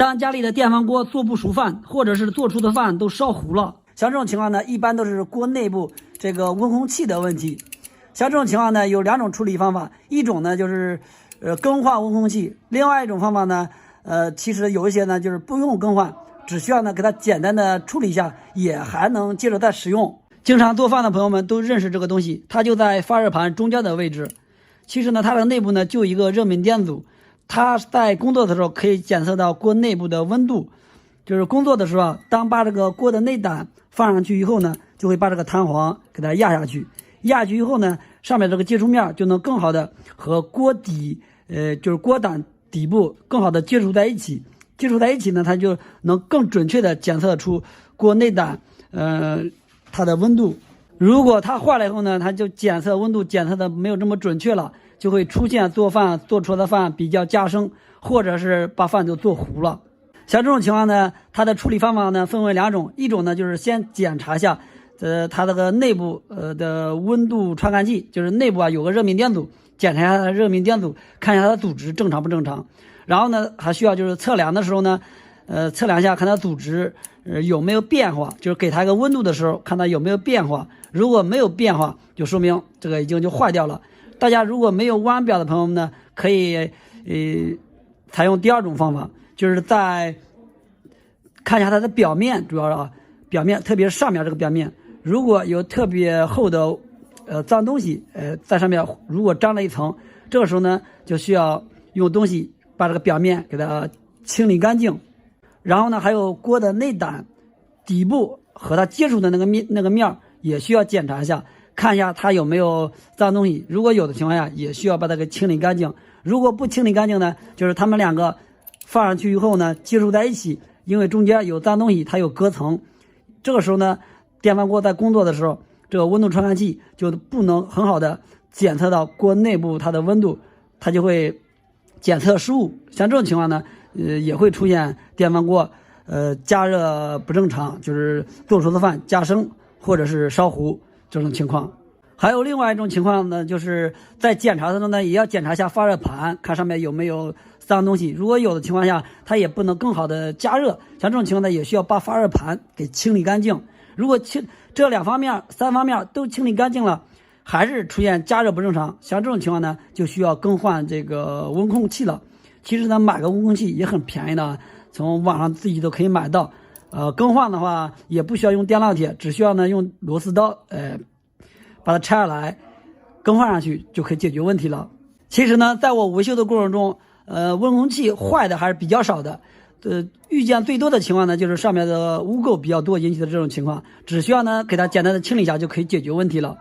当家里的电饭锅做不熟饭，或者是做出的饭都烧糊了，像这种情况呢，一般都是锅内部这个温控器的问题。像这种情况呢，有2种处理方法，一种呢就是更换温控器，另外一种方法呢，其实有一些呢就是不用更换，只需要呢给它简单的处理一下，也还能接着再使用。经常做饭的朋友们都认识这个东西，它就在发热盘中间的位置。其实呢，它的内部呢就一个热敏电阻，它在工作的时候可以检测到锅内部的温度。就是工作的时候，当把这个锅的内胆放上去以后呢，就会把这个弹簧给它压下去。压下去以后呢，上面这个接触面就能更好的和锅底，就是锅胆底部更好的接触在一起。接触在一起呢，它就能更准确的检测出锅内胆，它的温度。如果它坏了以后呢，它就检测温度检测的没有这么准确了，就会出现做饭做出来的饭比较加生，或者是把饭就做糊了。像这种情况呢，它的处理方法呢分为2种，一种呢就是先检查一下，它这个内部的温度传感器，就是内部有个热敏电阻，检查一下它的热敏电阻，看一下它的阻值正常不正常。然后呢，还需要就是测量的时候呢，测量一下看它阻值有没有变化，就是给它一个温度的时候看它有没有变化。如果没有变化，就说明这个已经就坏掉了。大家如果没有弯表的朋友们呢，可以采用第2种方法，就是在看一下它的表面，主要表面，特别是上面这个表面，如果有特别厚的脏东西在上面，如果沾了一层，这个时候呢就需要用东西把这个表面给它清理干净。然后呢，还有锅的内胆底部和它接触的那个面也需要检查一下，看一下它有没有脏东西。如果有的情况下，也需要把它给清理干净。如果不清理干净呢，就是它们2个放上去以后呢，接触在一起，因为中间有脏东西，它有隔层。这个时候呢，电饭锅在工作的时候，这个温度传感器就不能很好的检测到锅内部它的温度，它就会检测失误。像这种情况呢，也会出现电饭锅加热不正常，就是做出的饭加生或者是烧糊这种情况。还有另外一种情况呢，就是在检查的时候呢，也要检查一下发热盘，看上面有没有脏东西。如果有的情况下，它也不能更好的加热，像这种情况呢，也需要把发热盘给清理干净。如果这2方面、3方面都清理干净了，还是出现加热不正常，像这种情况呢，就需要更换这个温控器了。其实呢，买个温控器也很便宜的，从网上自己都可以买到。更换的话也不需要用电烙铁，只需要呢用螺丝刀，把它拆下来，更换上去就可以解决问题了。其实呢，在我维修的过程中，温控器坏的还是比较少的。遇见最多的情况呢，就是上面的污垢比较多引起的这种情况，只需要呢给它简单的清理一下就可以解决问题了。